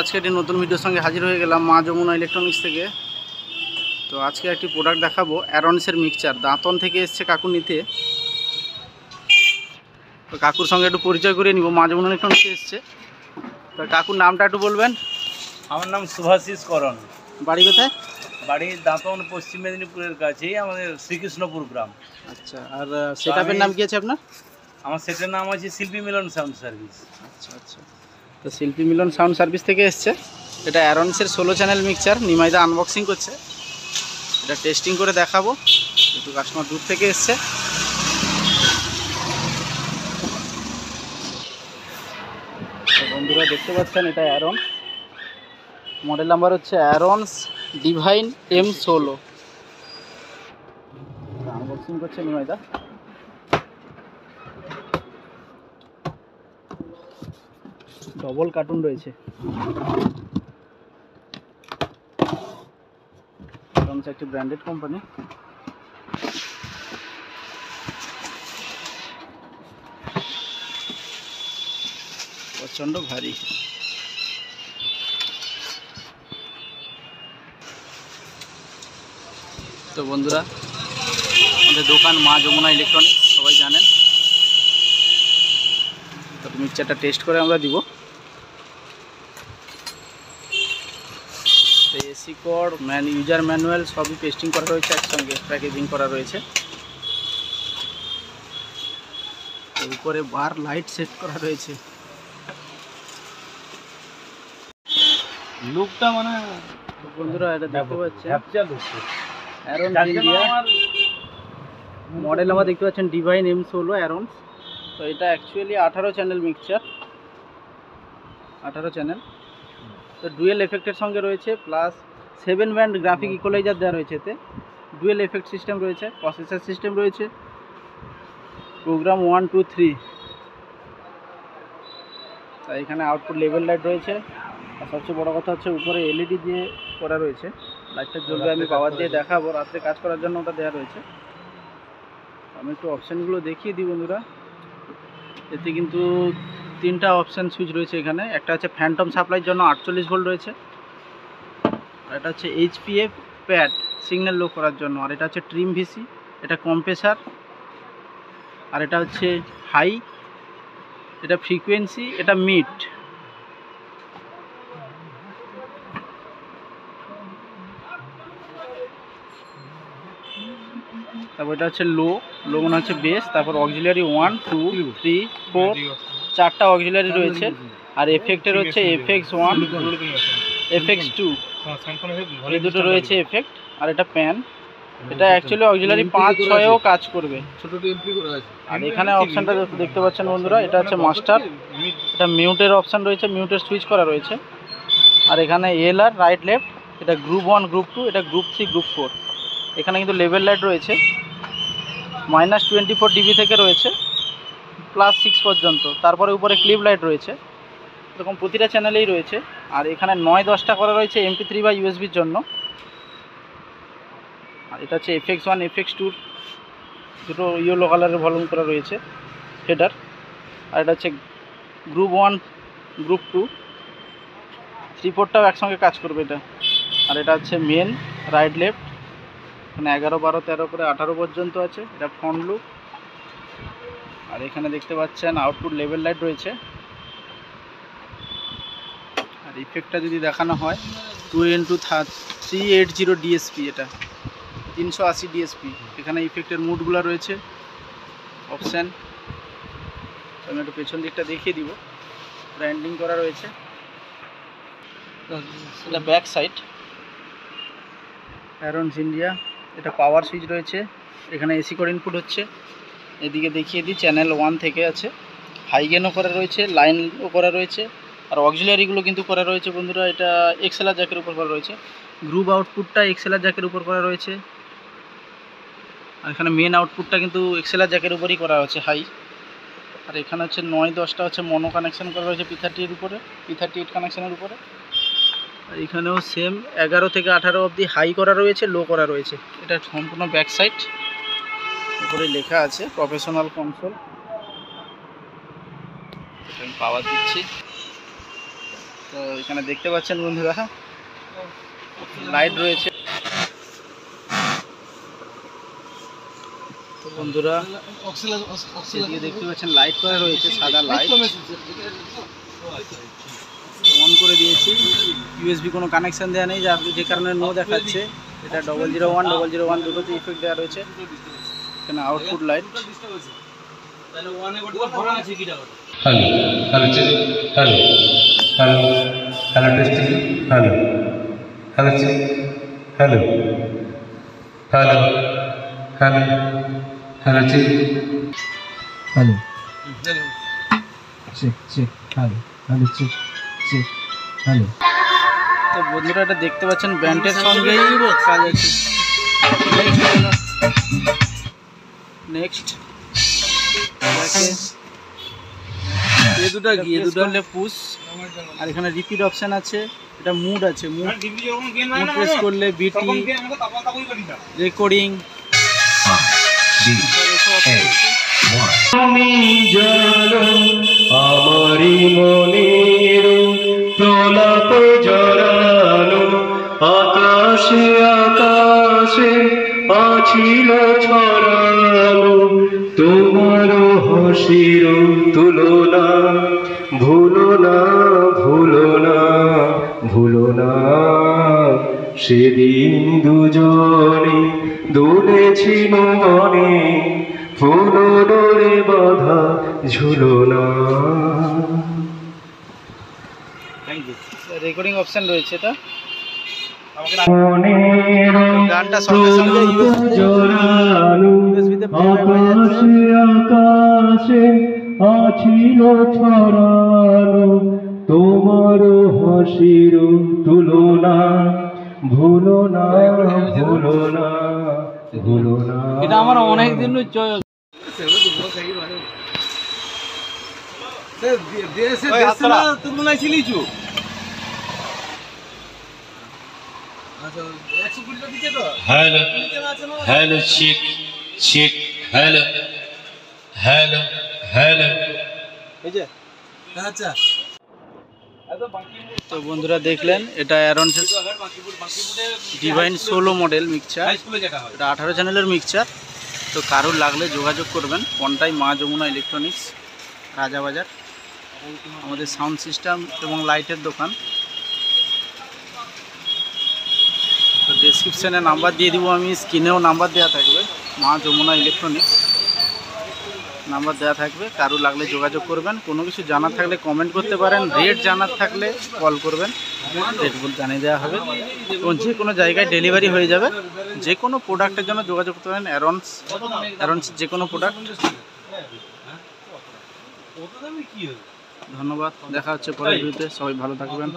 আজকে একটি নতুন ভিডিওর সঙ্গে হাজির হয়ে গেলাম মা যমুনা ইলেকট্রনিক্স থেকে। তো আজকে একটি প্রোডাক্ট দেখাবো, অ্যারনসের মিক্সচার। দাঁতন থেকে এসছে কাকু নিতে। তো কাকুর সঙ্গে একটু পরিচয় করে নিব। মা যমুনা ইলেকট্রনিক্সে এসছে। তো কাকুর নামটা একটু বলবেন। আমার নাম শুভাশিস করণ। বাড়ি কোথায়? বাড়ি দাঁতন, পশ্চিম মেদিনীপুরের কাছেই আমাদের শ্রীকৃষ্ণপুর গ্রাম। আচ্ছা, আর সেটআপের নাম কি আছে আপনার? আমার সেটের নাম আছে শিল্পী মিলন সাউন্ড সার্ভিস। আচ্ছা আচ্ছা, তো শিল্পী মিলন সাউন্ড সার্ভিস থেকে এসছে। এটা অ্যারনসের 16 চ্যানেল মিক্সচার। নিমাইদা আনবক্সিং করছে, এটা টেস্টিং করে দেখাবো। একটু কাস্টমার দূর থেকে এসছে। বন্ধুরা দেখতে পাচ্ছেন, এটা অ্যারন, মডেল নাম্বার হচ্ছে অ্যারনস ডিভাইন M16। আনবক্সিং করছে নিমাইদা। ডবল কার্টুন রয়েছে। অ্যারনস একটি ব্র্যান্ডেড কোম্পানি। প্রচণ্ড ভারী। তো বন্ধুরা, আমাদের দোকান মা যমুনা ইলেকট্রনিক্স, সবাই জানেন। তো মিক্সচারটা টেস্ট করে আমরা দিব। এসি কোড, ইউজার ম্যানুয়াল সবই টেস্টিং করা রয়েছে, একসঙ্গে প্যাকেজিং করা রয়েছে। উপরে বার লাইট সেট করা রয়েছে। লুকটা মানে বন্ধুরা এটা দেখতে পাচ্ছেন, অ্যারন মডেল নাম্বার দেখতে পাচ্ছেন ডিভাইন M16 অ্যারন। তো এটা অ্যাকচুয়ালি 18 চ্যানেল মিক্সচার, 18 চ্যানেল। তো ডুয়েল এফেক্টের সঙ্গে রয়েছে, প্লাস 7 ব্যান্ড গ্রাফিক ইকুয়ালাইজার দেওয়া রয়েছে। এতে ডুয়েল এফেক্ট সিস্টেম রয়েছে, প্রসেসর সিস্টেম রয়েছে, প্রোগ্রাম 1 2 3। তাই এখানে আউটপুট লেভেল লাইট রয়েছে। আর সবচেয়ে বড় কথা হচ্ছে উপরে LED দিয়ে করা রয়েছে। লাইটটা জ্বলবে, আমি পাওয়ার দিয়ে দেখাবো। রাত্রে কাজ করার জন্য ওটা দেওয়া রয়েছে। আমি একটু অপশানগুলো দেখিয়ে দিই বন্ধুরা। এতে কিন্তু 3টা অপশান সুইচ রয়েছে এখানে। একটা হচ্ছে ফ্যান্টম সাপ্লাইয়ের জন্য 48 ভোল্ট রয়েছে, আর এটা হচ্ছে HPA প্যাড সিগন্যাল লো করার জন্য, আর এটা হচ্ছে ট্রিম ভিসি, এটা কম্প্রেসার, আর এটা হচ্ছে হাই, এটা ফ্রিকোয়েন্সি, এটা মিড। তারপর এটা হচ্ছে লো, লো মনে হচ্ছে বেস। তারপর অক্সিলারি 1 2 3 4, 4টা অক্সিলারি রয়েছে। আর এফেক্টের হচ্ছে FX1 FX2, এই দুটো রয়েছে এফেক্ট। আর এটা প্যান, এটা অ্যাকচুয়ালি অক্সিলারি 5 6এও কাজ করবে। আর এখানে অপশানটা দেখতে পাচ্ছেন বন্ধুরা, এটা হচ্ছে মাস্টার, এটা মিউটের অপশান রয়েছে, মিউটের সুইচ করা রয়েছে। আর এখানে LR রাইট লেফট, এটা গ্রুপ 1 গ্রুপ 2, এটা গ্রুপ 3 গ্রুপ 4। এখানে কিন্তু লেভেল লাইট রয়েছে, -24 dB থেকে রয়েছে +6 পর্যন্ত। তারপরে উপরে ক্লিপ লাইট রয়েছে, এরকম প্রতিটা চ্যানেলেই রয়েছে। আর এখানে 9-10টা করা রয়েছে MP3 বা USB-র জন্য। আর এটা হচ্ছে FX1 FX2, দুটো ইয়েলো কালারের ভলিউম করা রয়েছে হেডার। আর এটা হচ্ছে গ্রুপ 1 গ্রুপ 2, 3-4টাও একসঙ্গে কাজ করবে এটা। আর এটা হচ্ছে মেন রাইট লেফট, এখানে 11 12 13 করে 18 পর্যন্ত আছে। এটা ফ্রন্ট লুক। আর এখানে দেখতে পাচ্ছেন আউটপুট লেভেল লাইট রয়েছে। আর ইফেক্টটা যদি দেখানো হয় 2x380 DSP, এটা 380 DSP। এখানে ইফেক্টের মুডগুলো রয়েছে, অপশান। আমি একটু পেছন দিকটা দেখিয়ে দিব। ব্র্যান্ডিং করা রয়েছে, এটা ব্যাক সাইড অ্যারনস ইন্ডিয়া। এটা পাওয়ার সুইচ রয়েছে, এখানে এসি কোড ইনপুট হচ্ছে। এদিকে দেখিয়ে দিই, চ্যানেল 1 থেকে আছে, হাই গেনও করা রয়েছে, লাইনও করা রয়েছে। আর অক্সিলারিগুলো কিন্তু করা রয়েছে বন্ধুরা। এটা XLR জ্যাকের উপর করা রয়েছে। গ্রুপ আউটপুটটা XLR জ্যাকের উপর করা রয়েছে। আর এখানে মেন আউটপুটটা কিন্তু XLR জ্যাকের উপরই করা হচ্ছে, হাই। আর এখানে হচ্ছে 9-10টা হচ্ছে মনো কানেকশান করা রয়েছে P30 এর উপরে, P38 কানেকশানের উপরে। আর এখানেও সেম 11 থেকে 18 অবধি হাই করা রয়েছে, লো করা রয়েছে। এটা সম্পূর্ণ ব্যাক সাইড। উপরে লেখা আছে প্রফেশনাল কনসোল। আমি পাওয়ার দিচ্ছি। তো এখানে দেখতে পাচ্ছেন বন্ধুরা লাইট রয়েছে। তো বন্ধুরা এদিকে দেখতে পাচ্ছেন লাইট করা রয়েছে, সাদা লাইট অন করে দিয়েছি। ইউএসবি কোনো কানেকশন দেওয়া নেই, যে কারণে নো দেখাচ্ছে। এটা 001 001 দুটোতে ইফেক্ট দেওয়া রয়েছে। এখানে output light. Hello hello check hello hello hello testing hello hello check hello hello hello hello check hello check check hello hello check check hello. তো বন্ধুরা এটা দেখতে পাচ্ছেন ব্যান্ডের সঙ্গেই কাজ আছে। নেক্সট পুশ, আর এখানে রিপিট অপশন আছে। এটা মুড আছে, মুড প্রেস করলে বিটি রেকর্ডিং। আমি জানো আমারি মনের প্রলাপ জড়ানো আকাশে আকাশে আছিল ছড়ানো তোমার হাসির তুলনা ভুলো না ভুলো না ভুলো না সেদিন দুজনে দুলেছি মনে ফুলো ডোরে বাঁধা ঝুলনা। রেকর্ডিং অপশন রয়েছে। এটা গানটা সঙ্গে সঙ্গে জড়ানো আকাশে আকাশে আছিল ছড়ানো তোমার হাসির তুলনা ভুলো না ভুলো না ভুলো না। এটা আমার অনেক দিন hello hello check check hello hello hello. তো বন্ধুরা দেখলেন এটা অ্যারনসের ডিভাইন 16 মডেল মিক্সচার। এটা 18 চ্যানেলের মিক্সচার। তো কারোর লাগলে যোগাযোগ করবেন। কোনটাই মা যমুনা ইলেকট্রনিক্স, রাজাবাজার, আমাদের সাউন্ড সিস্টেম এবং লাইটের দোকান। তো ডেসক্রিপশানে নাম্বার দিয়ে দিব আমি, স্ক্রিনেও নাম্বার দেওয়া থাকবে, মা যমুনা ইলেকট্রনিক্স নাম্বার দেওয়া থাকবে। কারো লাগলে যোগাযোগ করবেন। কোনো কিছু জানার থাকলে কমেন্ট করতে পারেন। রেট জানার থাকলে কল করবেন, রেট বলে জানিয়ে দেওয়া হবে এবং যে কোনো জায়গায় ডেলিভারি হয়ে যাবে। যে কোনো প্রোডাক্টের জন্য যোগাযোগ করতে পারেন। অ্যারনস যে কোনো প্রোডাক্ট। ধন্যবাদ, দেখা হচ্ছে পরের ভিডিওতে। সবাই ভালো থাকবেন।